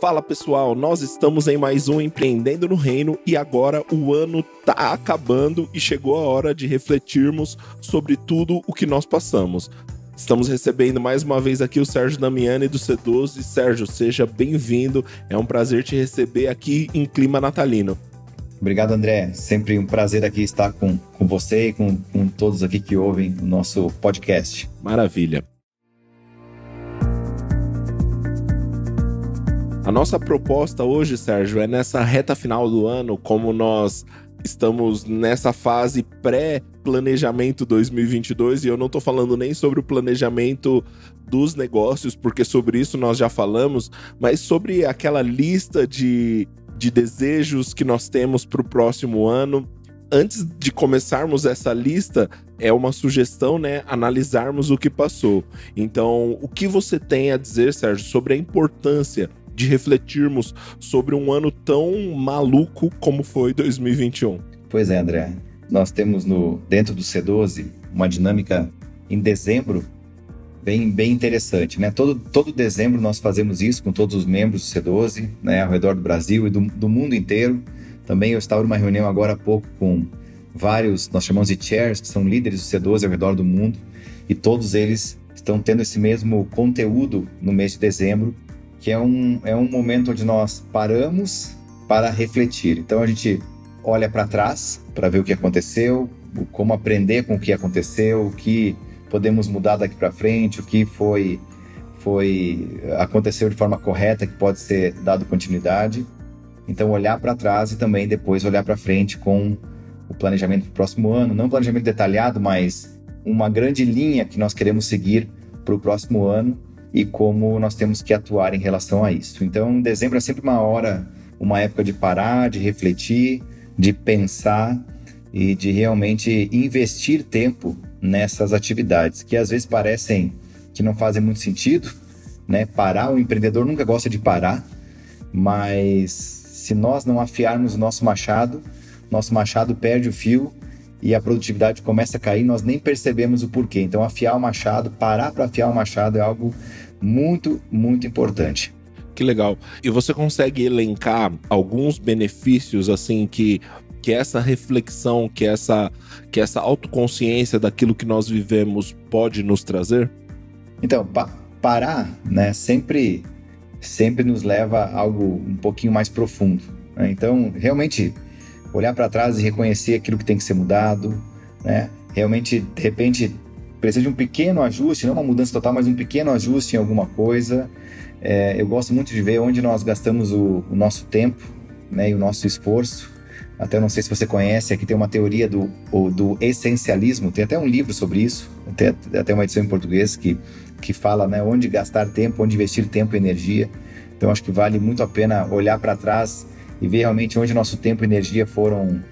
Fala pessoal, nós estamos em mais um Empreendendo no Reino e agora o ano tá acabando e chegou a hora de refletirmos sobre tudo o que nós passamos. Estamos recebendo mais uma vez aqui o Sérgio Damiani do C12. Sérgio, seja bem-vindo, é um prazer te receber aqui em clima natalino. Obrigado, André. Sempre um prazer aqui estar com você e com todos aqui que ouvem o nosso podcast. Maravilha. A nossa proposta hoje, Sérgio, é nessa reta final do ano, como nós estamos nessa fase pré-planejamento 2022, e eu não estou falando nem sobre o planejamento dos negócios, porque sobre isso nós já falamos, mas sobre aquela lista de desejos que nós temos para o próximo ano. Antes de começarmos essa lista, é uma sugestão, né, analisarmos o que passou. Então, o que você tem a dizer, Sérgio, sobre a importância de refletirmos sobre um ano tão maluco como foi 2021? Pois é, André. Nós temos dentro do C12 uma dinâmica em dezembro bem interessante, né? Todo dezembro nós fazemos isso com todos os membros do C12, né, ao redor do Brasil e do mundo inteiro. Também eu estava numa reunião agora há pouco com vários, nós chamamos de chairs, que são líderes do C12 ao redor do mundo, e todos eles estão tendo esse mesmo conteúdo no mês de dezembro, que é um momento onde nós paramos para refletir. Então a gente olha para trás para ver o que aconteceu, como aprender com o que aconteceu, o que podemos mudar daqui para frente, o que aconteceu de forma correta, que pode ser dado continuidade. Então olhar para trás e também depois olhar para frente com o planejamento do próximo ano, não um planejamento detalhado, mas uma grande linha que nós queremos seguir para o próximo ano e como nós temos que atuar em relação a isso. Então, dezembro é sempre uma época de parar, de refletir, de pensar e de realmente investir tempo nessas atividades, que às vezes parecem que não fazem muito sentido, né? Parar, o empreendedor nunca gosta de parar, mas se nós não afiarmos o nosso machado perde o fio e a produtividade começa a cair, nós nem percebemos o porquê. Então, parar para afiar o machado é algo muito, muito importante. Que legal. E você consegue elencar alguns benefícios, assim, que essa reflexão, que essa autoconsciência daquilo que nós vivemos pode nos trazer? Então, parar, né, sempre nos leva a algo um pouquinho mais profundo, né? Então, realmente, olhar para trás e reconhecer aquilo que tem que ser mudado, né? Realmente, de repente, precisa de um pequeno ajuste, não uma mudança total, mas um pequeno ajuste em alguma coisa. Eu gosto muito de ver onde nós gastamos o nosso tempo, né, e o nosso esforço. Até não sei se você conhece, aqui tem uma teoria do essencialismo, tem até um livro sobre isso, tem até uma edição em português que fala, né, onde gastar tempo, onde investir tempo e energia. Então acho que vale muito a pena olhar para trás e ver realmente onde nosso tempo e energia foram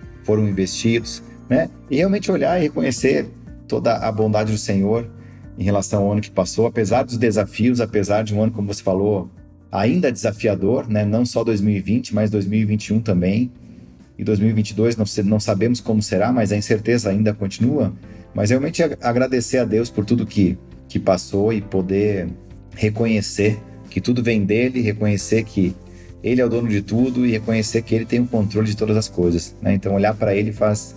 investidos, né? E realmente olhar e reconhecer toda a bondade do Senhor em relação ao ano que passou, apesar dos desafios, apesar de um ano, como você falou, ainda desafiador, né? Não só 2020, mas 2021 também. E 2022 não sabemos como será, mas a incerteza ainda continua. Mas realmente agradecer a Deus por tudo que passou e poder reconhecer que tudo vem dele, reconhecer que ele é o dono de tudo e reconhecer que ele tem o controle de todas as coisas, né? Então olhar para ele faz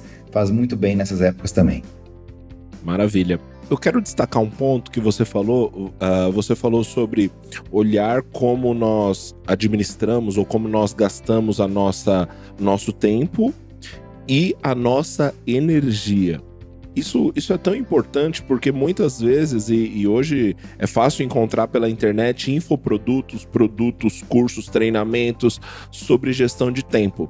muito bem nessas épocas também. Maravilha. Eu quero destacar um ponto que você falou. Você falou sobre olhar como nós administramos ou como nós gastamos nosso tempo e a nossa energia. Isso é tão importante porque muitas vezes, e hoje é fácil encontrar pela internet infoprodutos, produtos, cursos, treinamentos sobre gestão de tempo.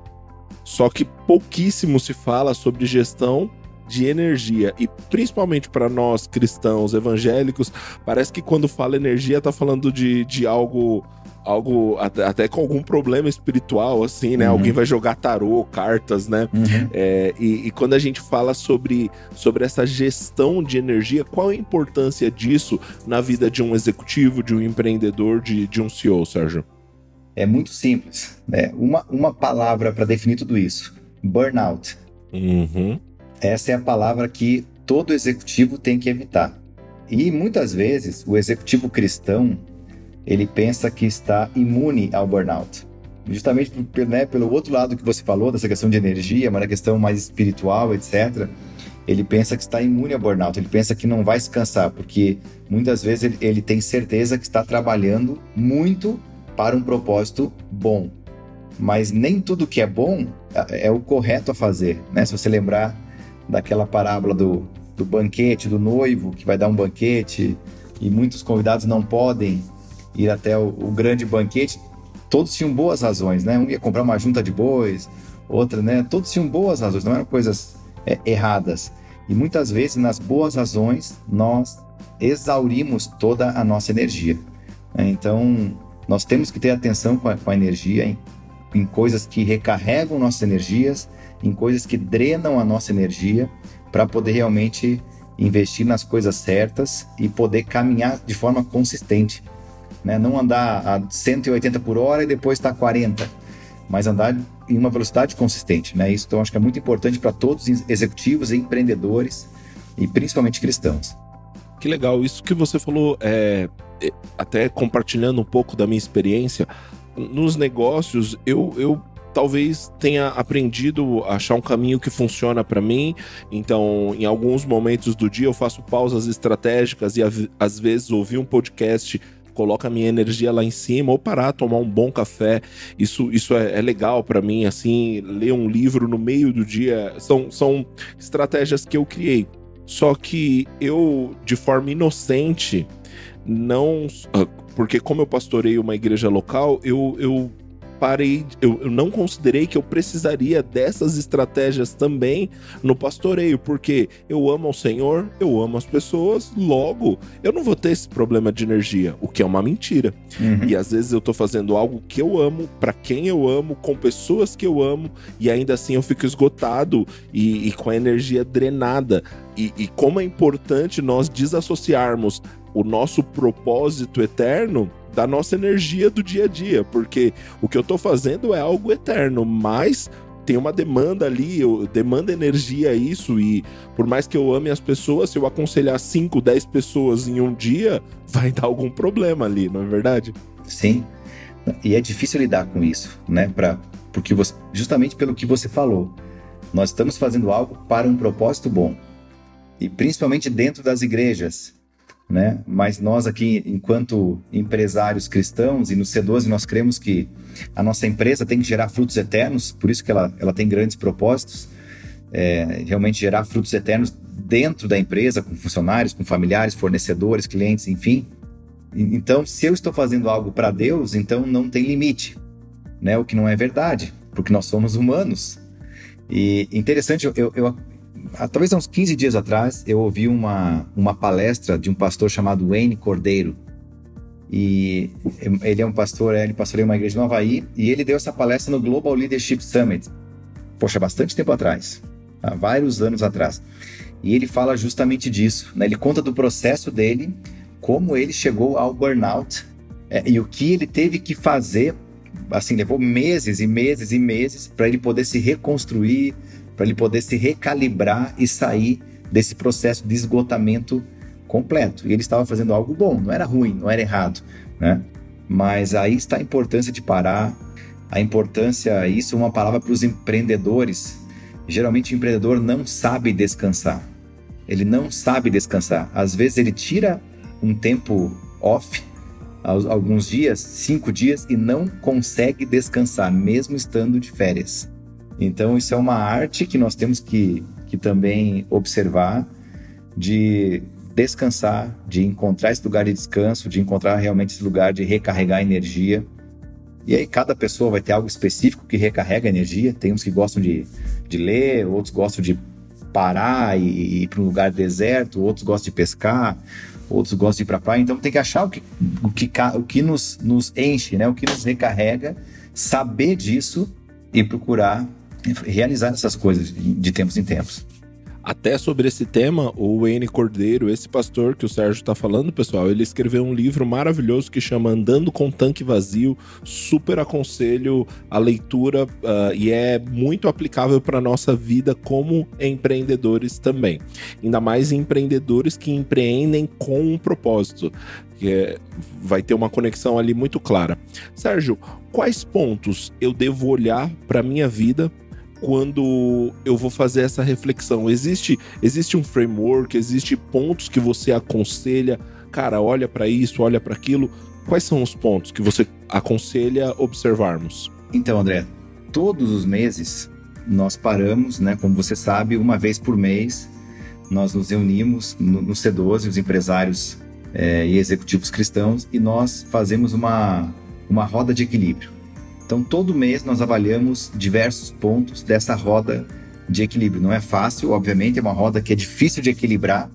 Só que pouquíssimo se fala sobre gestão de energia, e principalmente para nós cristãos evangélicos, parece que quando fala energia tá falando de algo até com algum problema espiritual, assim, né? Uhum. Alguém vai jogar tarô, cartas, né? Uhum. E quando a gente fala sobre essa gestão de energia, qual a importância disso na vida de um executivo, de um empreendedor, de um CEO, Sérgio? É muito simples, né? Uma palavra para definir tudo isso: burnout. Uhum. Essa é a palavra que todo executivo tem que evitar. E muitas vezes o executivo cristão, ele pensa que está imune ao burnout. Justamente pelo outro lado que você falou, dessa questão de energia, mas na questão mais espiritual, etc., ele pensa que está imune ao burnout, ele pensa que não vai se cansar, porque muitas vezes ele tem certeza que está trabalhando muito para um propósito bom. Mas nem tudo que é bom é o correto a fazer, né? Se você lembrar daquela parábola do banquete, do noivo que vai dar um banquete e muitos convidados não podem ir até o grande banquete, todos tinham boas razões, né? Um ia comprar uma junta de bois, outra, né? Todos tinham boas razões, não eram coisas erradas. E muitas vezes, nas boas razões, nós exaurimos toda a nossa energia. Então, nós temos que ter atenção com a energia, em coisas que recarregam nossas energias, em coisas que drenam a nossa energia, para poder realmente investir nas coisas certas e poder caminhar de forma consistente, né? Não andar a 180 por hora e depois estar 40, mas andar em uma velocidade consistente, né? Isso, então, acho que é muito importante para todos os executivos e empreendedores, e principalmente cristãos. Que legal, isso que você falou, até compartilhando um pouco da minha experiência, nos negócios, eu talvez tenha aprendido a achar um caminho que funciona para mim. Então, em alguns momentos do dia eu faço pausas estratégicas e às vezes ouvir um podcast coloca a minha energia lá em cima, ou parar, tomar um bom café. Isso é legal para mim, assim, ler um livro no meio do dia, são estratégias que eu criei. Só que eu, de forma inocente, não... Porque como eu pastorei uma igreja local, eu não considerei que eu precisaria dessas estratégias também no pastoreio, porque eu amo ao Senhor, eu amo as pessoas, logo eu não vou ter esse problema de energia, o que é uma mentira. E às vezes eu tô fazendo algo que eu amo, para quem eu amo, com pessoas que eu amo, e ainda assim eu fico esgotado e com a energia drenada. E como é importante nós desassociarmos o nosso propósito eterno da nossa energia do dia a dia, porque o que eu tô fazendo é algo eterno, mas tem uma demanda ali, demanda energia isso, e por mais que eu ame as pessoas, se eu aconselhar 5, 10 pessoas em um dia, vai dar algum problema ali, não é verdade? Sim, e é difícil lidar com isso, né? Porque justamente pelo que você falou, nós estamos fazendo algo para um propósito bom, e principalmente dentro das igrejas, né? Mas nós aqui, enquanto empresários cristãos e no C12, nós cremos que a nossa empresa tem que gerar frutos eternos, por isso que ela tem grandes propósitos, realmente gerar frutos eternos dentro da empresa, com funcionários, com familiares, fornecedores, clientes, enfim. Então, se eu estou fazendo algo para Deus, então não tem limite, né? O que não é verdade, porque nós somos humanos. E interessante, talvez há uns 15 dias atrás, eu ouvi uma palestra de um pastor chamado Wayne Cordeiro. E ele é um pastor, ele pastoreia uma igreja no Havaí, e ele deu essa palestra no Global Leadership Summit. Poxa, bastante tempo atrás, há vários anos atrás. E ele fala justamente disso, né? Ele conta do processo dele, como ele chegou ao burnout, e o que ele teve que fazer. Assim, levou meses e meses e meses para ele poder se reconstruir, para ele poder se recalibrar e sair desse processo de esgotamento completo. E ele estava fazendo algo bom, não era ruim, não era errado, né? Mas aí está a importância de parar, isso é uma palavra para os empreendedores. Geralmente o empreendedor não sabe descansar. Ele não sabe descansar. Às vezes ele tira um tempo off, alguns dias, 5 dias, e não consegue descansar, mesmo estando de férias. Então isso é uma arte que nós temos que também observar, de descansar, de encontrar esse lugar de descanso, de encontrar realmente esse lugar de recarregar energia. E aí cada pessoa vai ter algo específico que recarrega energia. Tem uns que gostam de ler, outros gostam de parar e ir para um lugar deserto, outros gostam de pescar, outros gostam de ir para a praia. Então tem que achar o que nos enche, né? O que nos recarrega, saber disso e procurar realizar essas coisas de tempos em tempos. Até sobre esse tema, o Wayne Cordeiro, esse pastor que o Sérgio está falando, pessoal, ele escreveu um livro maravilhoso que chama Andando com Tanque Vazio. Super aconselho a leitura e é muito aplicável para a nossa vida como empreendedores também. Ainda mais empreendedores que empreendem com um propósito. vai ter uma conexão ali muito clara. Sérgio, quais pontos eu devo olhar para minha vida quando eu vou fazer essa reflexão? Existe um framework, existe pontos que você aconselha? Cara, olha para isso, olha para aquilo. Quais são os pontos que você aconselha observarmos? Então, André, todos os meses nós paramos, né? Como você sabe, uma vez por mês nós nos reunimos no C12, os empresários e executivos cristãos, e nós fazemos uma roda de equilíbrio. Então, todo mês nós avaliamos diversos pontos dessa roda de equilíbrio. Não é fácil, obviamente, é uma roda que é difícil de equilibrar,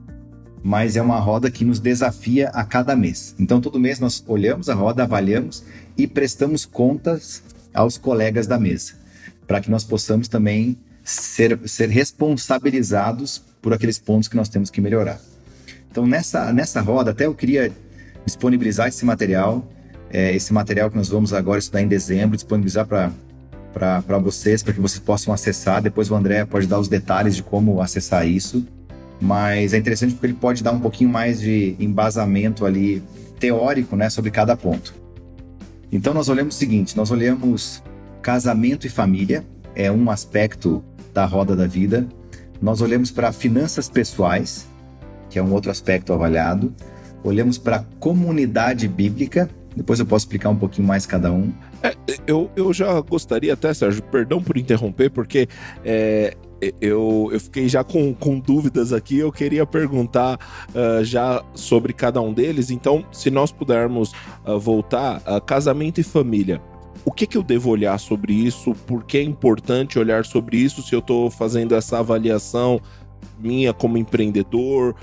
mas é uma roda que nos desafia a cada mês. Então, todo mês nós olhamos a roda, avaliamos e prestamos contas aos colegas da mesa, para que nós possamos também ser responsabilizados por aqueles pontos que nós temos que melhorar. Então, nessa roda, até eu queria disponibilizar esse material que nós vamos agora estudar em dezembro, disponibilizar para vocês, para que vocês possam acessar. Depois o André pode dar os detalhes de como acessar isso, mas é interessante porque ele pode dar um pouquinho mais de embasamento ali teórico, né, sobre cada ponto. Então nós olhamos o seguinte, nós olhamos casamento e família, é um aspecto da roda da vida. Nós olhamos para finanças pessoais, que é um outro aspecto avaliado. Olhamos para comunidade bíblica, depois eu posso explicar um pouquinho mais cada um. Eu já gostaria até, Sérgio, perdão por interromper, porque eu fiquei já com dúvidas aqui, eu queria perguntar já sobre cada um deles. Então, se nós pudermos voltar, casamento e família, o que eu devo olhar sobre isso? Por que é importante olhar sobre isso se eu estou fazendo essa avaliação minha como empreendedor?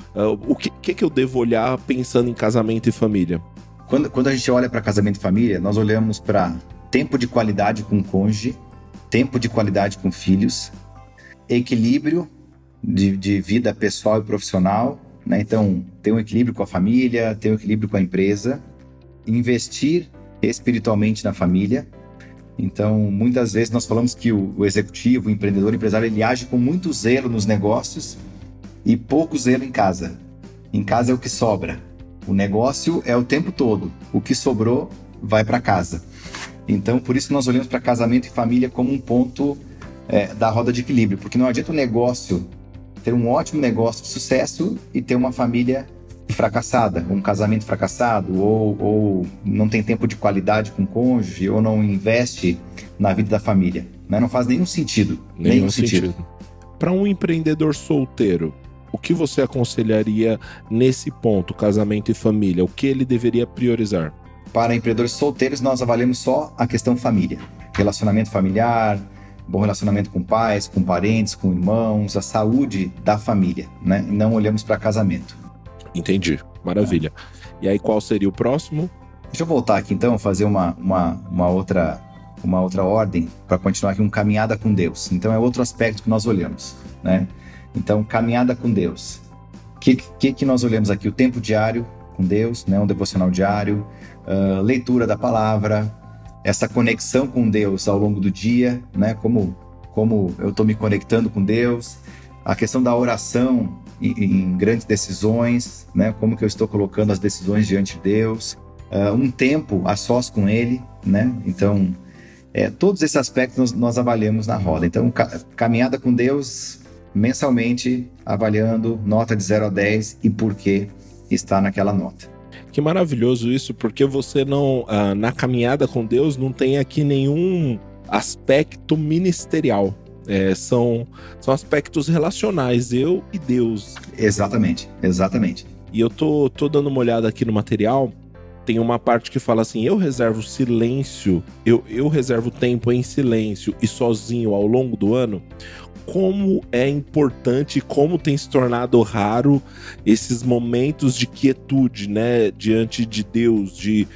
O que eu devo olhar pensando em casamento e família? Quando a gente olha para casamento e família, nós olhamos para tempo de qualidade com o cônjuge, tempo de qualidade com filhos, equilíbrio de vida pessoal e profissional, né? Então, ter um equilíbrio com a família, ter um equilíbrio com a empresa, investir espiritualmente na família. Então, muitas vezes nós falamos que o executivo, o empreendedor, o empresário, ele age com muito zelo nos negócios e pouco zelo em casa. Em casa é o que sobra. O negócio é o tempo todo. O que sobrou vai para casa. Então, por isso nós olhamos para casamento e família como um ponto da roda de equilíbrio. Porque não adianta o negócio ter um ótimo negócio de sucesso e ter uma família fracassada, um casamento fracassado, ou não tem tempo de qualidade com o cônjuge, ou não investe na vida da família. Né? Não faz nenhum sentido. Nenhum sentido. Para um empreendedor solteiro, o que você aconselharia nesse ponto, casamento e família? O que ele deveria priorizar? Para empreendedores solteiros, nós avaliamos só a questão família. Relacionamento familiar, bom relacionamento com pais, com parentes, com irmãos, a saúde da família, né? E não olhamos para casamento. Entendi, maravilha. E aí qual seria o próximo? Deixa eu voltar aqui então, fazer uma outra ordem para continuar aqui, caminhada com Deus. Então é outro aspecto que nós olhamos, né? Então, caminhada com Deus. O que nós olhamos aqui? O tempo diário com Deus, né? Um devocional diário, leitura da palavra, essa conexão com Deus ao longo do dia, né? Como eu estou me conectando com Deus, a questão da oração em grandes decisões, né? Como que eu estou colocando as decisões diante de Deus, um tempo a sós com Ele, né? Então, todos esses aspectos nós avaliamos na roda. Então, caminhada com Deus, mensalmente, avaliando nota de 0 a 10 e por que está naquela nota. Que maravilhoso isso, porque você não, na caminhada com Deus, não tem aqui nenhum aspecto ministerial. São aspectos relacionais, eu e Deus. Exatamente. E eu tô dando uma olhada aqui no material, tem uma parte que fala assim, eu reservo silêncio, eu reservo tempo em silêncio e sozinho ao longo do ano. Como é importante, como tem se tornado raro esses momentos de quietude, né, diante de Deus, de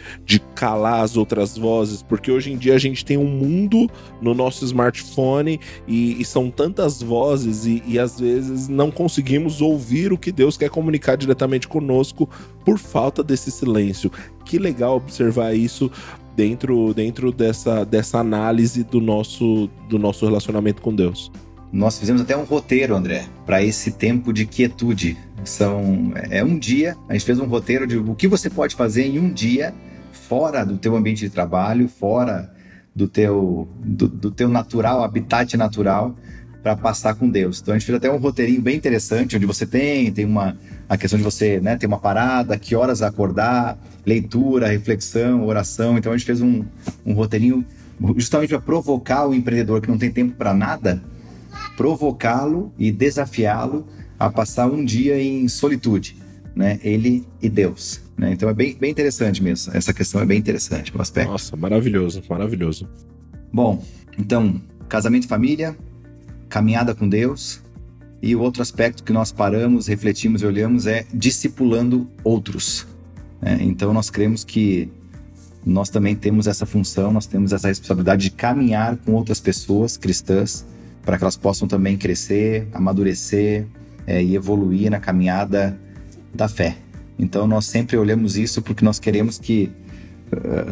calar as outras vozes, porque hoje em dia a gente tem um mundo no nosso smartphone e são tantas vozes e às vezes não conseguimos ouvir o que Deus quer comunicar diretamente conosco por falta desse silêncio. Que legal observar isso dentro dessa análise do nosso relacionamento com Deus. Nós fizemos até um roteiro, André, para esse tempo de quietude. Um dia, a gente fez um roteiro de o que você pode fazer em um dia, fora do teu ambiente de trabalho, fora do teu natural, habitat natural, para passar com Deus. Então a gente fez até um roteirinho bem interessante, onde você tem a questão de você, né, ter uma parada, que horas acordar, leitura, reflexão, oração. Então a gente fez um roteirinho justamente para provocar o empreendedor que não tem tempo para nada, provocá-lo e desafiá-lo a passar um dia em solitude, né? Ele e Deus, né? Então é bem interessante mesmo. Essa questão é bem interessante, o aspecto. Nossa, maravilhoso, maravilhoso. Bom, então, casamento e família, caminhada com Deus, e o outro aspecto que nós paramos, refletimos e olhamos é discipulando outros, né? Então nós cremos que nós também temos essa função, nós temos essa responsabilidade de caminhar com outras pessoas cristãs, para que elas possam também crescer, amadurecer e evoluir na caminhada da fé. Então nós sempre olhamos isso porque nós queremos que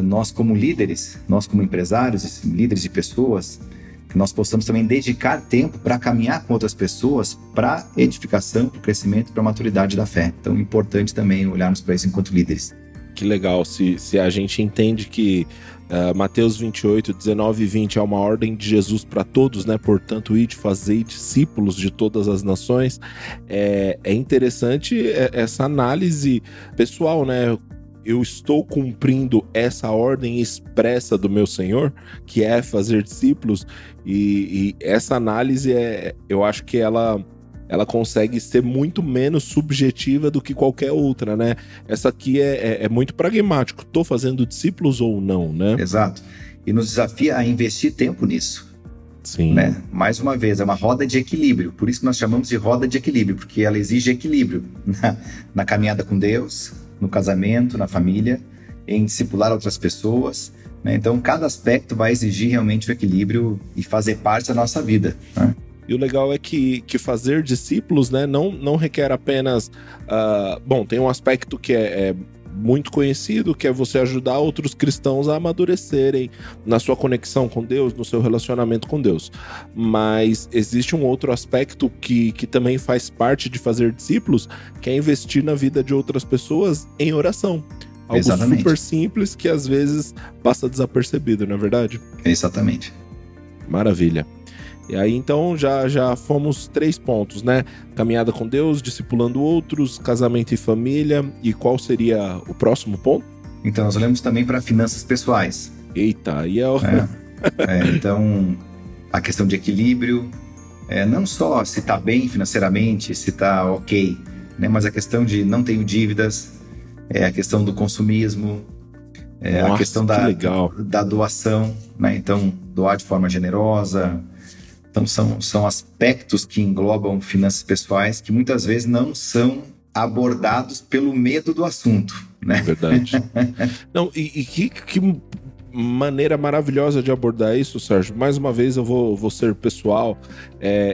nós como líderes, nós como empresários, líderes de pessoas, que nós possamos também dedicar tempo para caminhar com outras pessoas para edificação, para o crescimento e para a maturidade da fé. Então é importante também olharmos para isso enquanto líderes. Que legal, se a gente entende que Mateus 28, 19 e 20 é uma ordem de Jesus para todos, né? Portanto, ide, fazei discípulos de todas as nações. É interessante essa análise pessoal, né? Eu estou cumprindo essa ordem expressa do meu Senhor, que é fazer discípulos, e essa análise, eu acho que ela consegue ser muito menos subjetiva do que qualquer outra, né? Essa aqui é muito pragmático. Estou fazendo discípulos ou não, né? Exato. E nos desafia a investir tempo nisso. Sim. Né? Mais uma vez, é uma roda de equilíbrio. Por isso que nós chamamos de roda de equilíbrio, porque ela exige equilíbrio na caminhada com Deus, no casamento, na família, em discipular outras pessoas, né? Então, cada aspecto vai exigir realmente o equilíbrio e fazer parte da nossa vida, né? E o legal é que fazer discípulos, né, não requer apenas... bom, tem um aspecto que é muito conhecido, que é você ajudar outros cristãos a amadurecerem na sua conexão com Deus, no seu relacionamento com Deus. Mas existe um outro aspecto que também faz parte de fazer discípulos, que é investir na vida de outras pessoas em oração. Algo Exatamente. Super simples que às vezes passa desapercebido, não é verdade? Exatamente. Maravilha. E aí, então, já fomos 3 pontos, né? Caminhada com Deus, discipulando outros, casamento e família. E qual seria o próximo ponto? Então, nós olhamos também para finanças pessoais. Eita, aí então, a questão de equilíbrio, não só se está bem financeiramente, se está ok, né? Mas a questão de não tenho dívidas, a questão do consumismo, Nossa, a questão da doação, né? Então, doar de forma generosa. Então, são aspectos que englobam finanças pessoais que muitas vezes não são abordados pelo medo do assunto, né? Verdade. Não, e que maneira maravilhosa de abordar isso, Sérgio. Mais uma vez eu vou ser pessoal.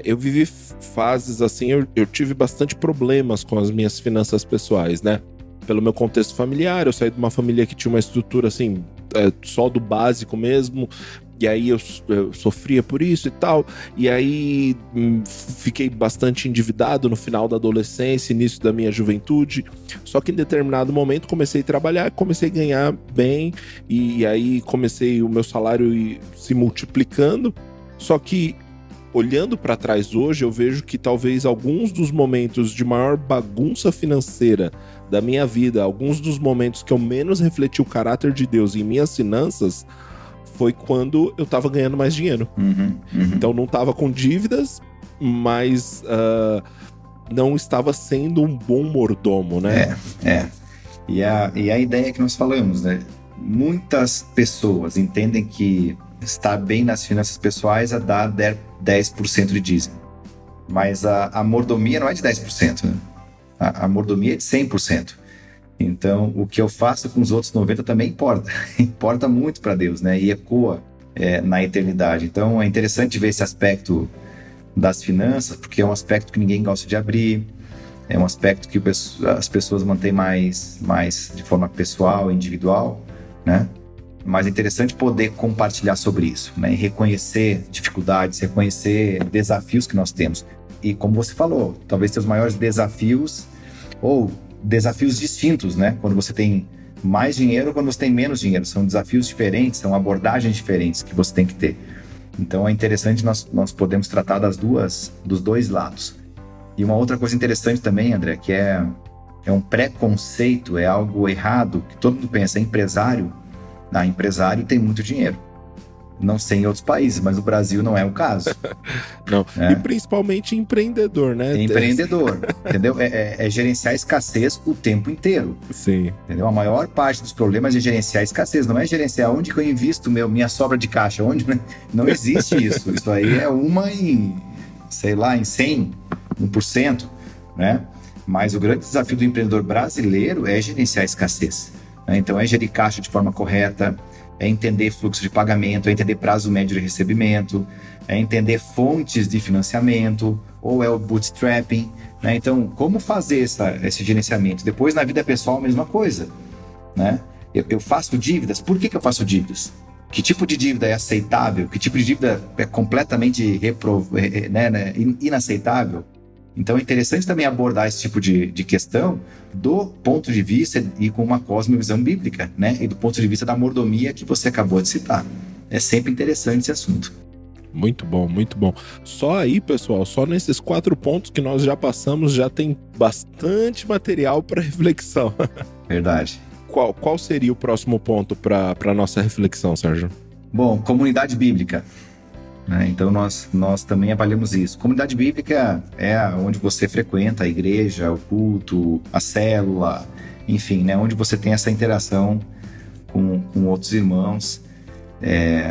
Eu vivi fases assim, eu tive bastante problemas com as minhas finanças pessoais, né? Pelo meu contexto familiar, eu saí de uma família que tinha uma estrutura assim, só do básico mesmo. E aí eu sofria por isso e tal, e aí fiquei bastante endividado no final da adolescência, início da minha juventude. Só que em determinado momento comecei a trabalhar, comecei a ganhar bem, e aí comecei o meu salário se multiplicando. Só que olhando para trás hoje, eu vejo que talvez alguns dos momentos de maior bagunça financeira da minha vida, alguns dos momentos que eu menos refleti o caráter de Deus em minhas finanças, foi quando eu tava ganhando mais dinheiro. Então não tava com dívidas, mas não estava sendo um bom mordomo, né? E a ideia que nós falamos, né? Muitas pessoas entendem que estar bem nas finanças pessoais é dar 10% de dízimo. Mas a mordomia não é de 10%, né? A mordomia é de 100%. Então, o que eu faço com os outros 90% também importa. Importa muito para Deus, né? E ecoa na eternidade. Então, é interessante ver esse aspecto das finanças, porque é um aspecto que ninguém gosta de abrir. É um aspecto que as pessoas mantêm mais de forma pessoal, individual, né? mas é interessante poder compartilhar sobre isso, né? E reconhecer dificuldades, reconhecer desafios que nós temos. E como você falou, talvez seus maiores desafios, ou desafios distintos, né? Quando você tem mais dinheiro ou quando você tem menos dinheiro. São desafios diferentes, são abordagens diferentes que você tem que ter. Então é interessante nós podemos tratar dos dois lados. E uma outra coisa interessante também, André, que é um preconceito, é algo errado, que todo mundo pensa, empresário tem muito dinheiro. Não sei em outros países, mas no Brasil não é o caso. Não, e principalmente empreendedor, né? Empreendedor, entendeu? É gerenciar a escassez o tempo inteiro. Sim. Entendeu? A maior parte dos problemas é gerenciar a escassez, não é gerenciar onde que eu invisto minha sobra de caixa, onde, né? Não existe isso. Isso aí é uma em, sei lá, em 100, 1%, né? Mas o grande desafio do empreendedor brasileiro é gerenciar a escassez, né? Então é gerir caixa de forma correta, é entender fluxo de pagamento, é entender prazo médio de recebimento, é entender fontes de financiamento, ou é o bootstrapping, né? Então, como fazer esse gerenciamento? Depois, na vida pessoal, a mesma coisa, né? Eu faço dívidas. Por que eu faço dívidas? Que tipo de dívida é aceitável? Que tipo de dívida é completamente inaceitável? Então é interessante também abordar esse tipo de questão do ponto de vista e com uma cosmovisão bíblica, né? E do ponto de vista da mordomia que você acabou de citar. É sempre interessante esse assunto. Muito bom, muito bom. Só aí, pessoal, só nesses 4 pontos que nós já passamos, já tem bastante material para reflexão. Verdade. Qual seria o próximo ponto para nossa reflexão, Sérgio? Bom, comunidade bíblica. Então nós também avaliamos isso. Comunidade bíblica é onde você frequenta a igreja, o culto, a célula, enfim, né? Onde você tem essa interação com outros irmãos.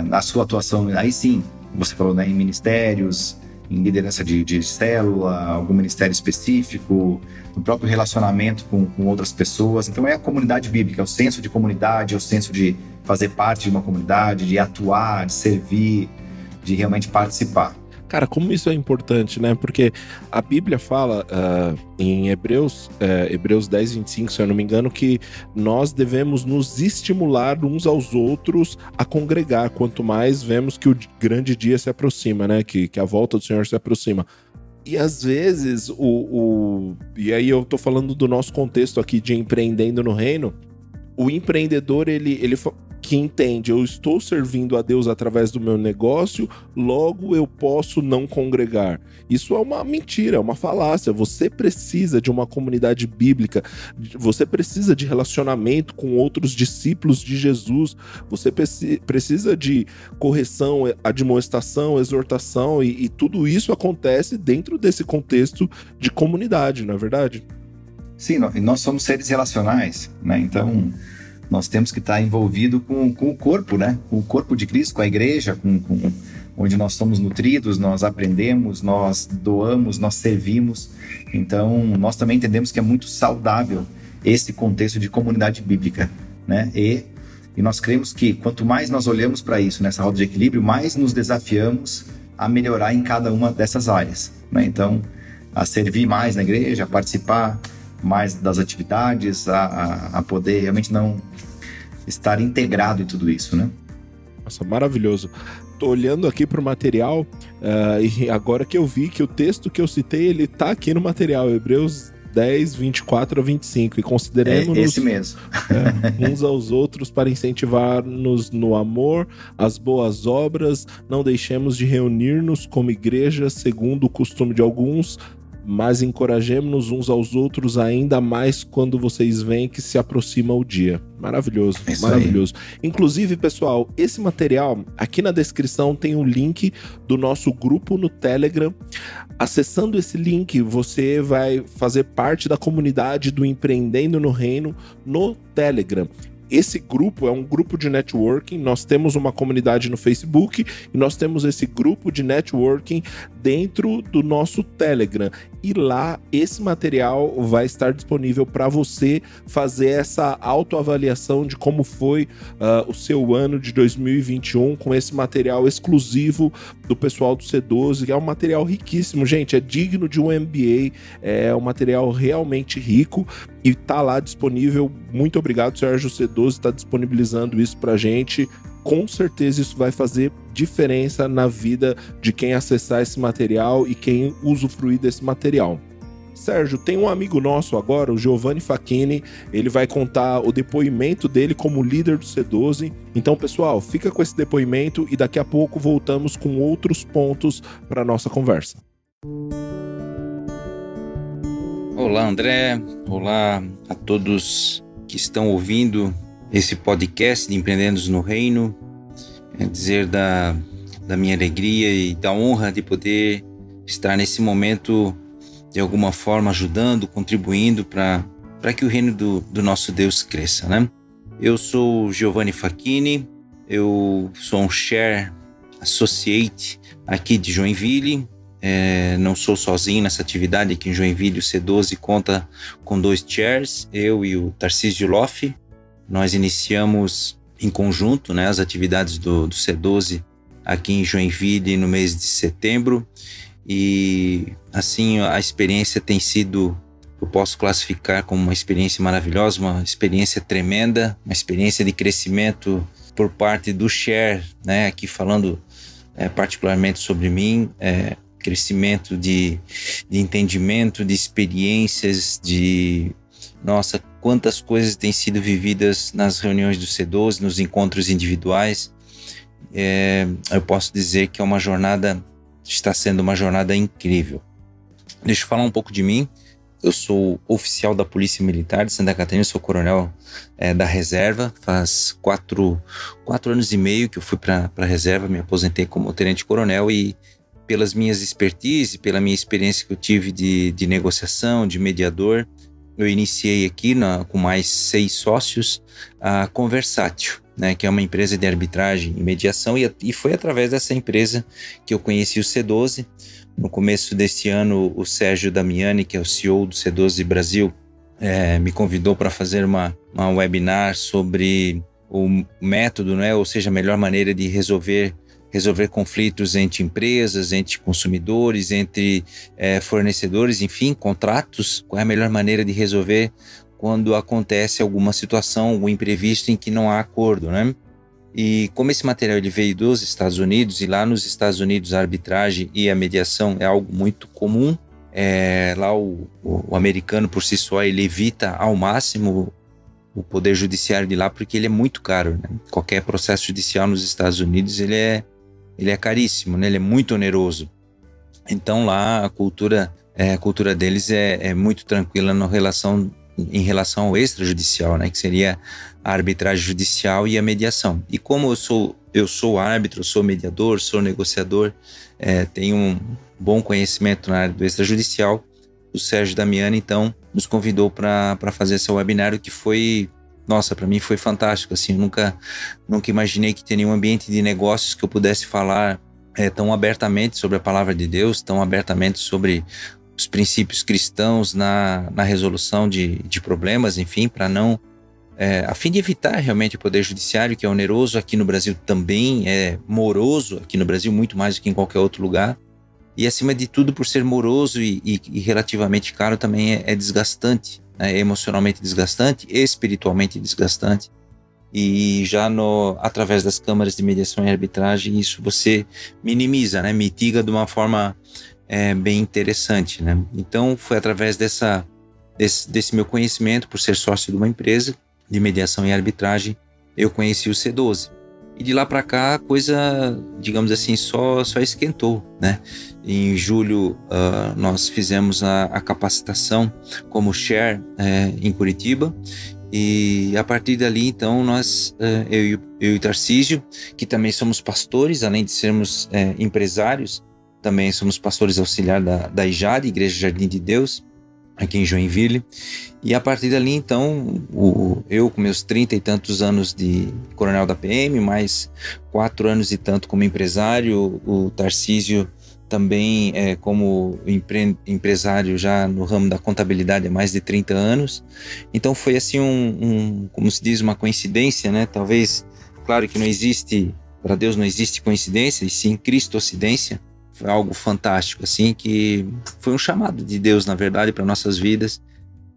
Na sua atuação, aí sim, você falou, né, em ministérios, em liderança de célula, algum ministério específico, no próprio relacionamento com outras pessoas. Então é a comunidade bíblica, é o senso de comunidade, é o senso de fazer parte de uma comunidade, de atuar, de servir, de realmente participar. Cara, como isso é importante, né? Porque a Bíblia fala em Hebreus 10, 25, se eu não me engano, que nós devemos nos estimular uns aos outros a congregar, quanto mais vemos que o grande dia se aproxima, né? Que a volta do Senhor se aproxima. E às vezes, e aí eu tô falando do nosso contexto aqui de empreendendo no reino, o empreendedor, ele que entende, eu estou servindo a Deus através do meu negócio, logo eu posso não congregar. Isso é uma mentira, é uma falácia. Você precisa de uma comunidade bíblica, você precisa de relacionamento com outros discípulos de Jesus, você precisa de correção, admoestação, exortação, e tudo isso acontece dentro desse contexto de comunidade, não é verdade? Sim, nós somos seres relacionais, né? Então nós temos que estar envolvido com o corpo, né? Com o corpo de Cristo, com a igreja, onde nós somos nutridos, nós aprendemos, nós doamos, nós servimos. Então, nós também entendemos que é muito saudável esse contexto de comunidade bíblica, né? E nós cremos que quanto mais nós olhamos para isso, nessa roda de equilíbrio, mais nos desafiamos a melhorar em cada uma dessas áreas, né? Então, a servir mais na igreja, a participar mais das atividades, a poder realmente não estar integrado em tudo isso, né? Nossa, maravilhoso. Tô olhando aqui pro material e agora que eu vi que o texto que eu citei, ele tá aqui no material, Hebreus 10, 24 a 25, e consideremos esse mesmo. Uns aos outros para incentivar-nos no amor, as boas obras, não deixemos de reunir-nos como igreja, segundo o costume de alguns, mas encorajemos-nos uns aos outros ainda mais quando vocês veem que se aproxima o dia. Maravilhoso, maravilhoso. Inclusive, pessoal, esse material, aqui na descrição tem um link do nosso grupo no Telegram. Acessando esse link, você vai fazer parte da comunidade do Empreendendo no Reino no Telegram. Esse grupo é um grupo de networking, nós temos uma comunidade no Facebook e nós temos esse grupo de networking dentro do nosso Telegram. E lá, esse material vai estar disponível para você fazer essa autoavaliação de como foi o seu ano de 2021 com esse material exclusivo do pessoal do C12, que é um material riquíssimo, gente, é digno de um MBA, é um material realmente rico. e tá lá disponível. Muito obrigado, Sérgio C12, está disponibilizando isso pra gente. Com certeza isso vai fazer diferença na vida de quem acessar esse material e quem usufruir desse material. Sérgio, tem um amigo nosso agora, o Giovanni Facchini, ele vai contar o depoimento dele como líder do C12. Então, pessoal, fica com esse depoimento e daqui a pouco voltamos com outros pontos para nossa conversa. Olá, André. Olá a todos que estão ouvindo esse podcast de Empreendendo no Reino. Dizer da minha alegria e da honra de poder estar nesse momento, de alguma forma, ajudando, contribuindo para que o reino do nosso Deus cresça, né? Eu sou Giovanni Facchini, eu sou um Share Associate aqui de Joinville. Não sou sozinho nessa atividade aqui em Joinville. O C12 conta com 2 chairs, eu e o Tarcísio Loff. Nós iniciamos em conjunto, né, as atividades do C12 aqui em Joinville no mês de setembro, e assim a experiência tem sido, eu posso classificar como uma experiência maravilhosa, uma experiência tremenda, uma experiência de crescimento por parte do Share, né, aqui falando particularmente sobre mim, crescimento de entendimento, de experiências, nossa, quantas coisas têm sido vividas nas reuniões do C12, nos encontros individuais. Eu posso dizer que está sendo uma jornada incrível. Deixa eu falar um pouco de mim. Eu sou oficial da Polícia Militar de Santa Catarina, sou coronel da reserva. Faz 4 anos e meio que eu fui para a reserva, me aposentei como tenente-coronel, e pelas minhas expertise, pela minha experiência que eu tive de negociação, de mediador, eu iniciei aqui com mais 6 sócios a Conversátil, né, que é uma empresa de arbitragem e mediação, e foi através dessa empresa que eu conheci o C12. No começo deste ano, o Sérgio Damiani, que é o CEO do C12 Brasil, me convidou para fazer uma webinar sobre o método, né, ou seja, a melhor maneira de resolver conflitos entre empresas, entre consumidores, entre fornecedores, enfim, contratos. Qual é a melhor maneira de resolver quando acontece alguma situação, algum imprevisto em que não há acordo, né? E como esse material ele veio dos Estados Unidos, e lá nos Estados Unidos a arbitragem e a mediação é algo muito comum, lá o americano por si só ele evita ao máximo o poder judiciário de lá, porque ele é muito caro, né? Qualquer processo judicial nos Estados Unidos ele é caríssimo, né? Ele é muito oneroso. Então lá a cultura deles é muito tranquila em relação ao extrajudicial, né? Que seria a arbitragem judicial e a mediação. E como eu sou árbitro, sou mediador, sou negociador, tenho um bom conhecimento na área do extrajudicial, o Sérgio Damiani então nos convidou para fazer esse webinário, que foi, nossa, para mim foi fantástico. Assim, eu nunca imaginei que teria um ambiente de negócios que eu pudesse falar tão abertamente sobre a palavra de Deus, tão abertamente sobre os princípios cristãos na resolução de problemas, enfim, a fim de evitar realmente o poder judiciário, que é oneroso aqui no Brasil, também é moroso aqui no Brasil, muito mais do que em qualquer outro lugar. E acima de tudo, por ser moroso e relativamente caro, também é desgastante, né? É emocionalmente desgastante, espiritualmente desgastante. E já através das câmaras de mediação e arbitragem, isso você minimiza, né? Mitiga de uma forma bem interessante, né? Então foi através desse meu conhecimento, por ser sócio de uma empresa de mediação e arbitragem, eu conheci o C12. E de lá para cá a coisa, digamos assim, só esquentou, né? Em julho nós fizemos a capacitação como Share em Curitiba, e a partir dali então eu e o Tarcísio, que também somos pastores, além de sermos empresários, também somos pastores auxiliar da IJAD, Igreja Jardim de Deus, aqui em Joinville. E a partir dali, então, eu com meus 30 e tantos anos de coronel da PM, mais 4 anos e tanto como empresário, o Tarcísio também como empresário já no ramo da contabilidade há mais de 30 anos. Então foi assim como se diz, uma coincidência, né? Talvez, claro que não existe, para Deus não existe coincidência, e sim cristocidência. Foi algo fantástico, assim, que foi um chamado de Deus, na verdade, para nossas vidas.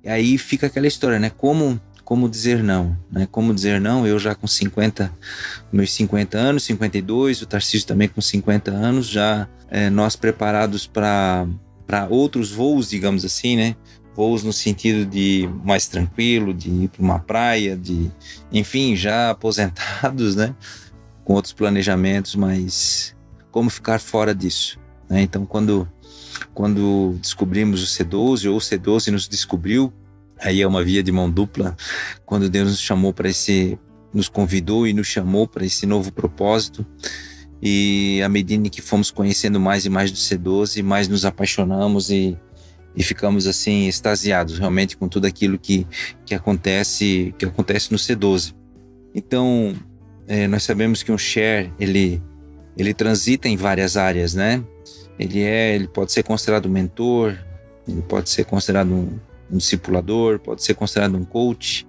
E aí fica aquela história, né? Como dizer não, né? Como dizer não, eu já com meus 50 anos, 52, o Tarcísio também com 50 anos, já nós preparados para outros voos, digamos assim, né? Voos no sentido de mais tranquilo, de ir para uma praia, enfim, já aposentados, né? Com outros planejamentos, mas como ficar fora disso, né? Então, quando descobrimos o C12, ou o C12 nos descobriu, aí é uma via de mão dupla. Quando Deus nos convidou e nos chamou para esse novo propósito, e à medida que fomos conhecendo mais e mais do C12, mais nos apaixonamos e ficamos assim extasiados realmente com tudo aquilo que acontece no C12. Então, nós sabemos que um share, ele transita em várias áreas, né? Ele pode ser considerado um mentor, ele pode ser considerado um discipulador, pode ser considerado um coach,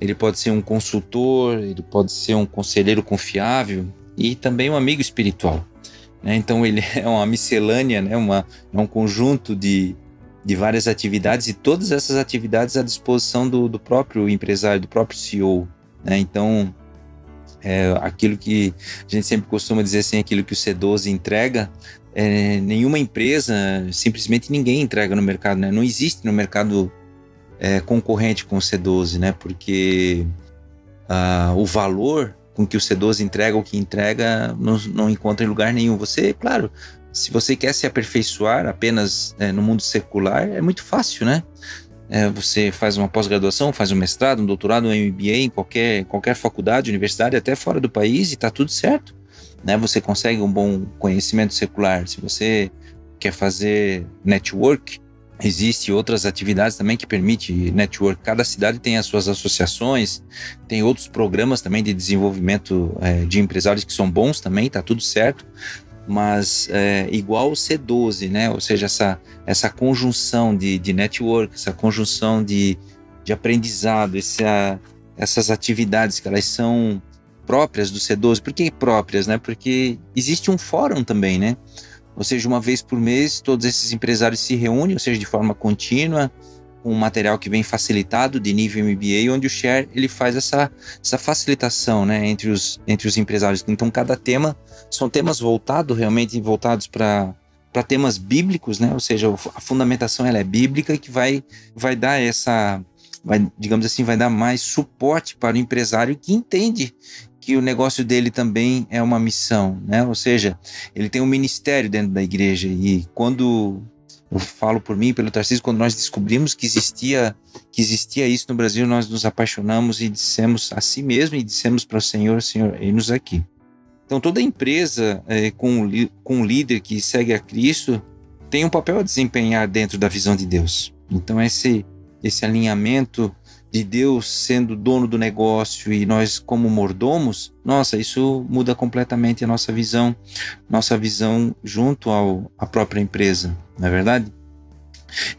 ele pode ser um consultor, ele pode ser um conselheiro confiável e também um amigo espiritual, né? Então ele é uma miscelânea, né? É um conjunto de várias atividades, e todas essas atividades à disposição do próprio empresário, do próprio CEO, né? Então, aquilo que a gente sempre costuma dizer assim, aquilo que o C12 entrega, nenhuma empresa, simplesmente ninguém entrega no mercado, né? Não existe no mercado concorrente com o C12, né? Porque o valor com que o C12 entrega, o que entrega, não encontra em lugar nenhum. Você, claro, se você quer se aperfeiçoar apenas no mundo secular, é muito fácil, né? Você faz uma pós-graduação, faz um mestrado, um doutorado, um MBA em qualquer faculdade, universidade, até fora do país, e está tudo certo, né? Você consegue um bom conhecimento secular. Se você quer fazer network, existem outras atividades também que permitem network. Cada cidade tem as suas associações, tem outros programas também de desenvolvimento de empresários que são bons também, está tudo certo. Mas igual o C12, né? Ou seja, essa conjunção de network, essa conjunção de aprendizado, essas atividades que elas são próprias do C12. Por que próprias, né? Porque existe um fórum também, né? Ou seja, uma vez por mês, todos esses empresários se reúnem, ou seja, de forma contínua, com um material que vem facilitado de nível MBA, onde o Share ele faz essa facilitação, né, entre os empresários. Então, cada tema são temas realmente voltados para temas bíblicos, né? Ou seja, a fundamentação ela é bíblica, e que vai dar digamos assim, vai dar mais suporte para o empresário que entende que o negócio dele também é uma missão, né? Ou seja, ele tem um ministério dentro da igreja, e quando eu falo por mim, pelo Tarcísio, quando nós descobrimos que existia isso no Brasil, nós nos apaixonamos e dissemos a si mesmo, e dissemos para o Senhor, eis-nos aqui. Então, toda empresa com um líder que segue a Cristo tem um papel a desempenhar dentro da visão de Deus. Então, esse alinhamento de Deus sendo dono do negócio e nós como mordomos, isso muda completamente a nossa visão junto à própria empresa, não é verdade?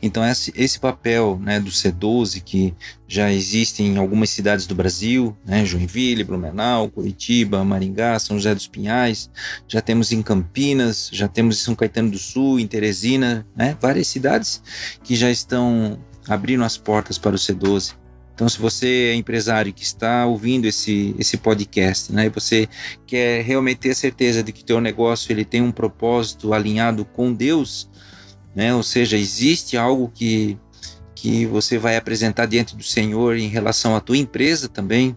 Então esse papel, né, do C12, que já existe em algumas cidades do Brasil, né, Joinville, Blumenau, Curitiba, Maringá, São José dos Pinhais, já temos em Campinas, já temos em São Caetano do Sul, em Teresina, né, várias cidades que já estão abrindo as portas para o C12. Então, se você é empresário que está ouvindo esse podcast, né, e você quer realmente ter certeza de que o teu negócio ele tem um propósito alinhado com Deus, né, ou seja, existe algo que você vai apresentar diante do Senhor em relação à tua empresa também,